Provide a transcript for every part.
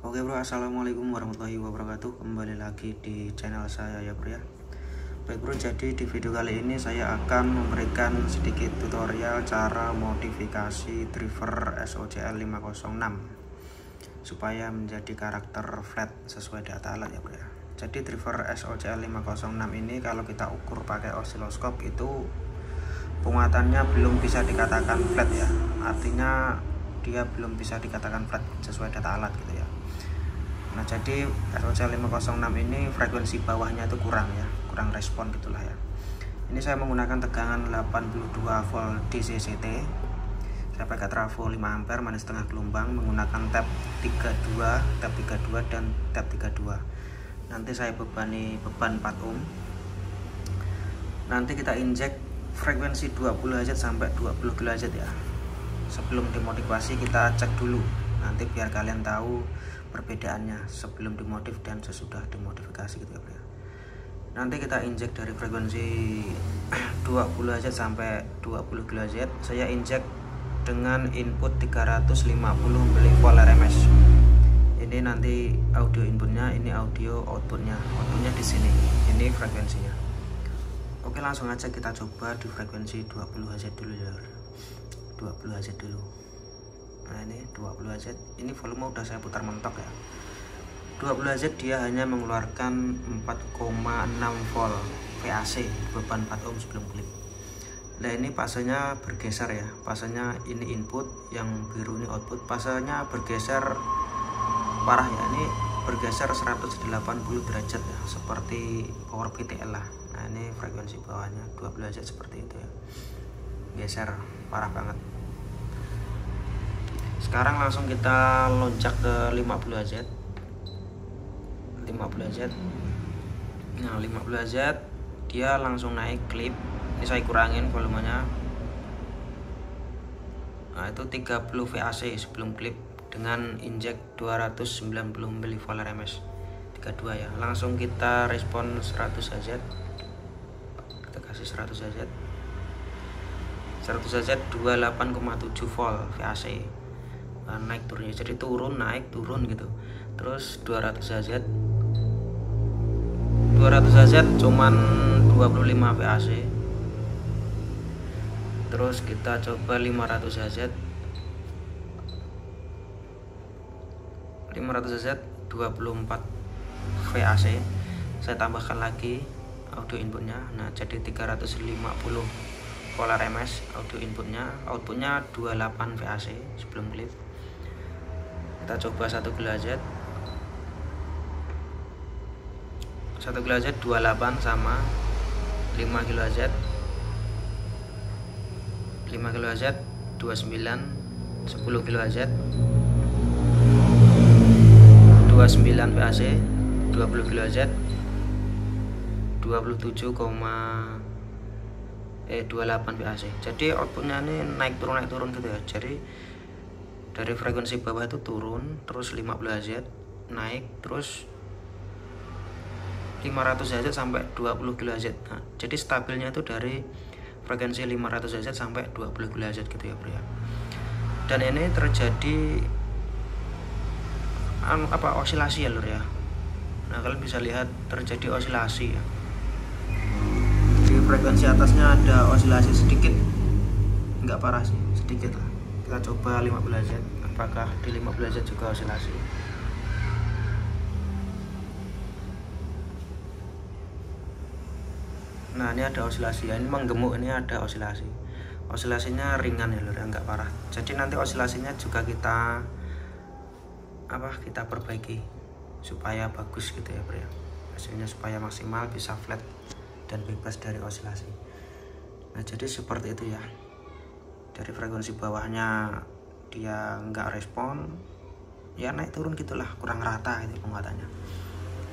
Oke bro, assalamualaikum warahmatullahi wabarakatuh. Kembali lagi di channel saya ya bro ya. Baik bro, jadi di video kali ini saya akan memberikan sedikit tutorial cara modifikasi driver SOCL 506 supaya menjadi karakter flat sesuai data alat ya bro ya. Jadi driver SOCL 506 ini kalau kita ukur pakai osiloskop itu penguatannya belum bisa dikatakan flat ya. Artinya dia belum bisa dikatakan flat sesuai data alat gitu ya. Nah jadi SOCL 506 ini frekuensi bawahnya itu kurang ya, kurang respon gitulah ya. Ini saya menggunakan tegangan 82 volt DC CT. Saya pakai trafo 5 ampere manis setengah gelombang menggunakan tab 32 dan tab 32. Nanti saya bebani beban 4 ohm. Nanti kita injek frekuensi 20 Hz sampai 20 kHz ya. Sebelum dimodifikasi kita cek dulu. Nanti biar kalian tahu perbedaannya sebelum dimodif dan sesudah dimodifikasi gitu ya. Nanti kita injek dari frekuensi 20 Hz sampai 20 kHz. Saya injek dengan input 350 mV RMS. Ini nanti audio inputnya, ini audio outputnya. Outputnya di sini. Ini frekuensinya. Oke, langsung aja kita coba di frekuensi 20 Hz dulu ya. 20 Hz dulu. Nah ini 20 Hz, ini volume udah saya putar mentok ya. 20 Hz dia hanya mengeluarkan 4,6 volt VAC, beban 4 ohm sebelum klip. Nah ini fasenya bergeser ya, fasenya ini input, yang biru ini output. Fasenya bergeser parah ya, ini bergeser 180 derajat ya, seperti power PTL lah. Nah ini frekuensi bawahnya 20 Hz seperti itu ya, geser parah banget. Sekarang langsung kita loncat ke 50 Hz. 50 Hz. Nah, 50 Hz dia langsung naik klip. Ini saya kurangin volumenya. Nah, itu 30 VAC sebelum klip dengan injek 290 mV RMS. 32 ya. Langsung kita respon 100 Hz. Kita kasih 100 Hz. 100 Hz 28,7 volt VAC. Naik turunnya, jadi turun naik turun gitu. Terus 200 Hz cuman 25 VAC. Terus kita coba 500 Hz 24 VAC. Saya tambahkan lagi audio inputnya. Nah jadi 350 volt RMS audio inputnya, outputnya 28 VAC sebelum klip. Kita coba 1 kHz. 1 kHz 28 sama 5 kHz. 5 kHz 29, 10 kHz 29 VAC, 20 kHz 28 VAC. Jadi outputnya ini naik turun gitu ya. Jadi dari frekuensi bawah itu turun, terus 50 Hz naik, terus 500 Hz sampai 20 kHz. Nah, jadi stabilnya itu dari frekuensi 500 Hz sampai 20 kHz gitu ya bro ya. Dan ini terjadi osilasi ya lur ya. Nah kalian bisa lihat terjadi osilasi ya. Di frekuensi atasnya ada osilasi sedikit, nggak parah sih, sedikit lah. Kita coba 15 Hz, apakah di 15 Hz juga osilasi. Nah ini ada osilasi ya, ini menggemuk, ini ada osilasi. Osilasinya ringan ya lur, nggak parah. Jadi nanti osilasinya juga kita perbaiki supaya bagus gitu ya bro ya. Hasilnya supaya maksimal, bisa flat dan bebas dari osilasi. Nah jadi seperti itu ya. Dari frekuensi bawahnya dia nggak respon ya, naik turun gitulah, kurang rata itu penguatannya.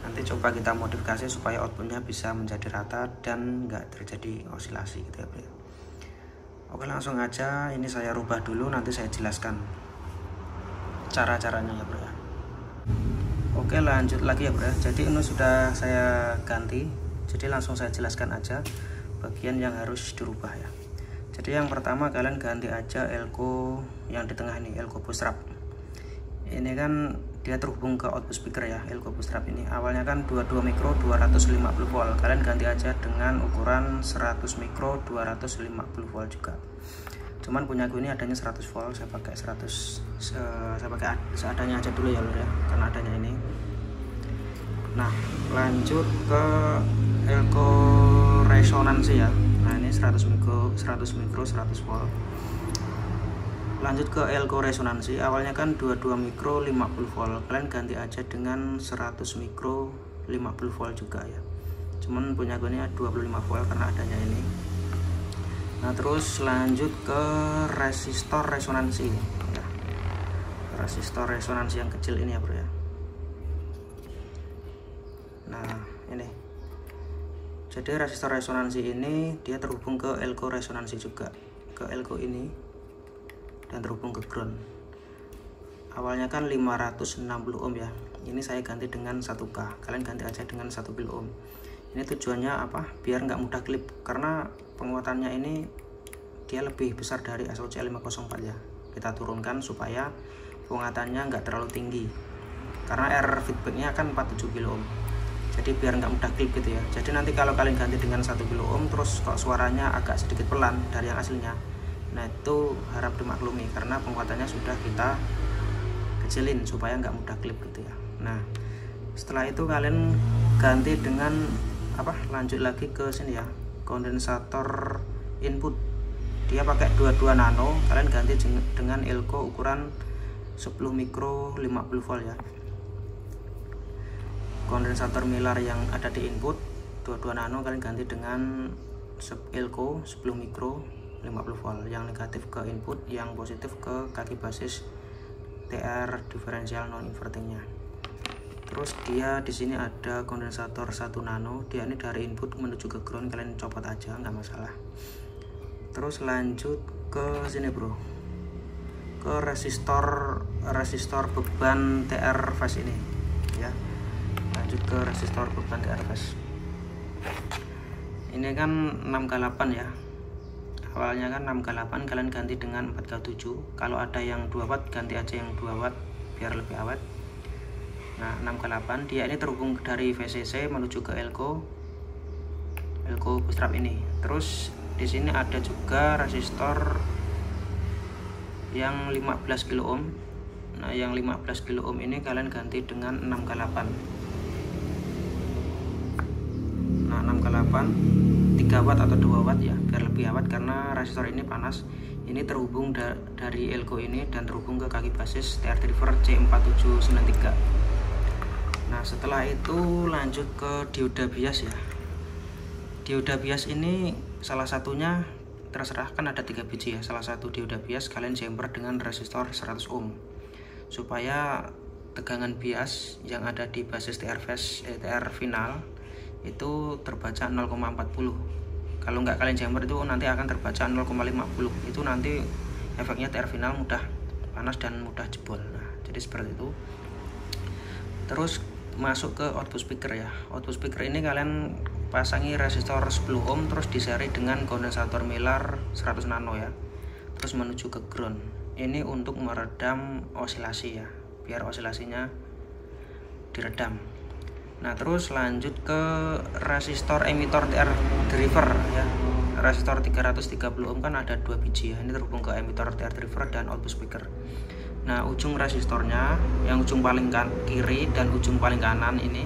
Nanti coba kita modifikasi supaya outputnya bisa menjadi rata dan nggak terjadi osilasi gitu ya bro. Oke langsung aja, ini saya rubah dulu, nanti saya jelaskan cara-caranya ya bro ya. Oke lanjut lagi ya bro ya. Jadi ini sudah saya ganti, jadi langsung saya jelaskan aja bagian yang harus dirubah ya. Jadi yang pertama kalian ganti aja elko yang di tengah ini, elko push rub. Ini kan dia terhubung ke output speaker ya, Elco Bootstrap ini. Awalnya kan 22 mikro 250 volt, kalian ganti aja dengan ukuran 100 mikro 250 volt juga. Cuman punya gue ini adanya 100 volt, saya pakai 100, saya pakai seadanya aja dulu ya lor ya, karena adanya ini. Nah lanjut ke Elco resonansi ya. Nah ini 100 mikro 100 volt. Lanjut ke Elco resonansi, awalnya kan 22 mikro 50 volt, kalian ganti aja dengan 100 mikro 50 volt juga ya. Cuman punya gue ini 25 volt karena adanya ini. Nah terus lanjut ke resistor resonansi ya. Resistor resonansi yang kecil ini ya bro ya. Nah ini, jadi resistor resonansi ini dia terhubung ke Elco resonansi juga, ke Elco ini, dan terhubung ke ground. Awalnya kan 560 ohm ya, ini saya ganti dengan 1K, kalian ganti aja dengan 1 kilo ohm. Ini tujuannya apa? Biar nggak mudah klip, karena penguatannya ini dia lebih besar dari SOC 504 ya. Kita turunkan supaya penguatannya nggak terlalu tinggi, karena error feedbacknya kan 47 kilo ohm. Jadi biar nggak mudah klip gitu ya. Jadi nanti kalau kalian ganti dengan 1 kilo ohm terus kok suaranya agak sedikit pelan dari yang aslinya, nah itu harap dimaklumi karena penguatannya sudah kita kecilin supaya nggak mudah klip gitu ya. Nah setelah itu kalian ganti dengan apa, lanjut lagi ke sini ya, kondensator input, dia pakai 22 nano, kalian ganti dengan Elco ukuran 10 mikro 50 volt ya. Kondensator Miller yang ada di input 22 nano, kalian ganti dengan Elco 10 mikro 50 volt, yang negatif ke input, yang positif ke kaki basis TR diferensial non invertingnya. Terus dia di sini ada kondensator 1 nano, dia ini dari input menuju ke ground, kalian copot aja nggak masalah. Terus lanjut ke sini bro, ke resistor beban TR phase ini ya. Lanjut ke resistor beban TR phase ini kan 6K8 ya. Awalnya kan 6K8, kalian ganti dengan 4K7. Kalau ada yang 2 watt ganti aja yang 2 watt biar lebih awet. Nah 6K8 dia ini terhubung dari VCC menuju ke Elco Bootstrap ini. Terus di sini ada juga resistor yang 15 kilo ohm. Nah yang 15 kilo ohm ini kalian ganti dengan 6K8. Nah 6K8 3 watt atau 2 watt ya, biar lebih awet karena resistor ini panas. Ini terhubung dari Elco ini dan terhubung ke kaki basis TR driver C4793. Nah setelah itu lanjut ke dioda bias ya. Dioda bias ini salah satunya terserah, kan ada 3 biji ya. Salah satu dioda bias kalian jumper dengan resistor 100 ohm supaya tegangan bias yang ada di basis TR final itu terbaca 0,40. Kalau nggak kalian jumper itu nanti akan terbaca 0,50. Itu nanti efeknya TR final mudah panas dan mudah jebol. Nah jadi seperti itu. Terus masuk ke output speaker ya. Output speaker ini kalian pasangi resistor 10 ohm terus diseri dengan kondensator Miller 100 nano ya, terus menuju ke ground. Ini untuk meredam osilasi ya, biar osilasinya diredam. Nah terus lanjut ke resistor emitor TR driver ya. Resistor 330 ohm kan ada 2 biji ya, ini terhubung ke emitor TR driver dan output speaker. Nah ujung resistornya yang ujung paling kiri dan ujung paling kanan ini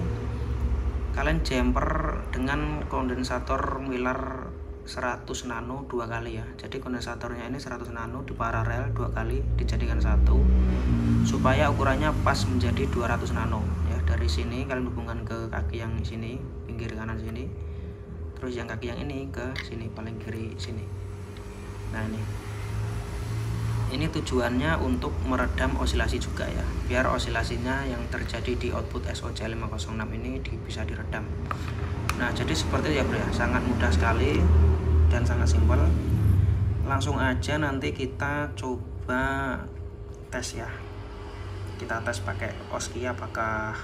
kalian jumper dengan kondensator Miller 100 nano 2 kali ya. Jadi kondensatornya ini 100 nano di paralel 2 kali dijadikan satu supaya ukurannya pas menjadi 200 nano ya. Dari sini kalian hubungkan ke kaki yang sini, pinggir kanan sini, terus yang kaki yang ini ke sini paling kiri sini. Nah ini tujuannya untuk meredam osilasi juga ya, biar osilasinya yang terjadi di output SOC 506 ini bisa diredam. Nah jadi seperti itu ya bro ya, sangat mudah sekali dan sangat simpel. Langsung aja nanti kita coba tes ya. Kita tes pakai OSKI apakah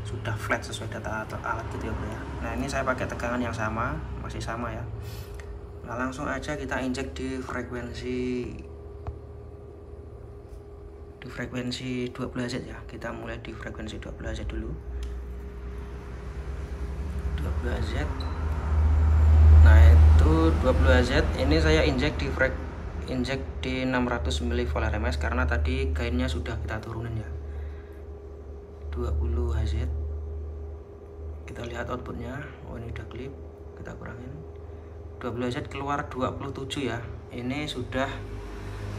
sudah flat sesuai data alat gitu ya bro ya. Nah ini saya pakai tegangan yang sama, masih sama ya. Nah langsung aja kita injek di frekuensi di frekuensi 20 Hz ya. Kita mulai di frekuensi 20 Hz dulu. 20 Hz. Nah, itu 20 Hz ini saya injek di 600 mV RMS karena tadi gainnya sudah kita turunin ya. 20 Hz. Kita lihat outputnya. Oh, ini udah klip. Kita kurangin. 20 Hz keluar 27 ya. Ini sudah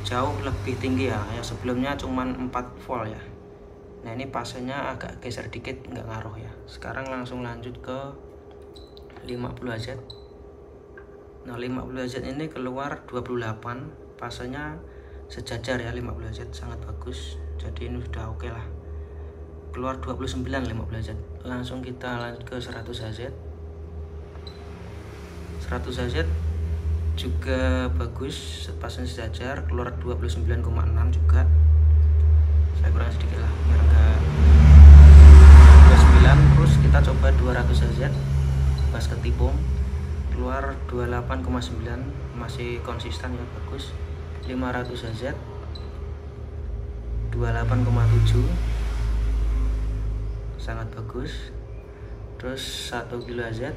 jauh lebih tinggi ya. Yang sebelumnya cuman 4 volt ya. Nah, ini pasenya agak geser dikit, nggak ngaruh ya. Sekarang langsung lanjut ke 50 Hz. Nah, 50 Hz ini keluar 28, pasenya sejajar ya. 50 Hz sangat bagus. Jadi ini sudah oke lah. Keluar 29 50 Hz. Langsung kita lanjut ke 100 Hz. 100 Hz juga bagus, pasnya sejajar, keluar 29,6 juga. Saya kurang sedikit lah biar enggak 29. Terus kita coba 200 Hz pas ketipung, keluar 28,9, masih konsisten ya, bagus. 500 Hz 28,7, sangat bagus. Terus 1 kHz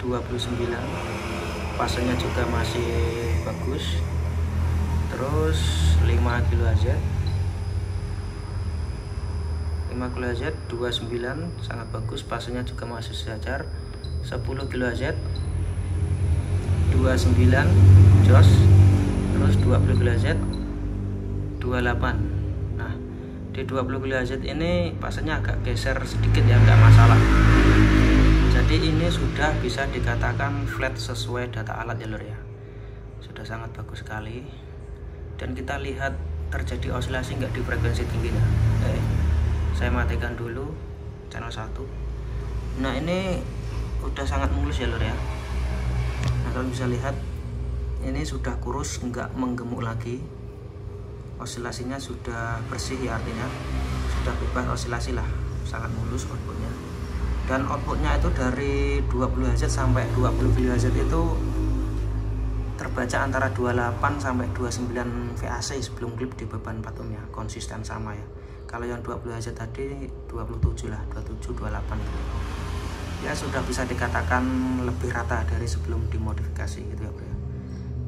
29, pasenya juga masih bagus. Terus 5 kHz 29, sangat bagus, pasenya juga masih sejajar. 10 kHz 29, jos. Terus 20 kHz 28. Nah, di 20 kHz ini pasenya agak geser sedikit ya, nggak masalah. Jadi ini sudah bisa dikatakan flat sesuai data alat ya lor ya. Sudah sangat bagus sekali. Dan kita lihat terjadi osilasi nggak di frekuensi tingginya. Saya matikan dulu channel 1. Nah, ini udah sangat mulus ya lor ya. Nah, kalian bisa lihat ini sudah kurus, nggak menggemuk lagi. Osilasinya sudah bersih ya, artinya sudah bebas osilasi lah. Sangat mulus outputnya. Dan outputnya itu dari 20 Hz sampai 20 kHz itu terbaca antara 28 sampai 29 VAC sebelum klip di beban 4 ohm ya, konsisten sama ya. Kalau yang 20 Hz tadi 27 lah, 27 28 ya, sudah bisa dikatakan lebih rata dari sebelum dimodifikasi gitu ya bro.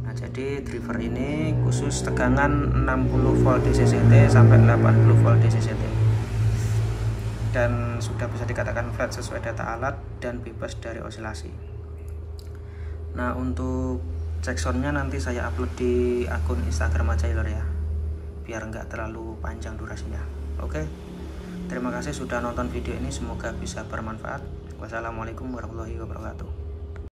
Nah, jadi driver ini khusus tegangan 60 volt DCCT sampai 80 volt DCCT. Dan sudah bisa dikatakan flat sesuai data alat dan bebas dari osilasi. Nah, untuk cek soundnya nanti saya upload di akun Instagram aja ya, biar nggak terlalu panjang durasinya. Oke, terima kasih sudah nonton video ini, semoga bisa bermanfaat. Wassalamualaikum warahmatullahi wabarakatuh.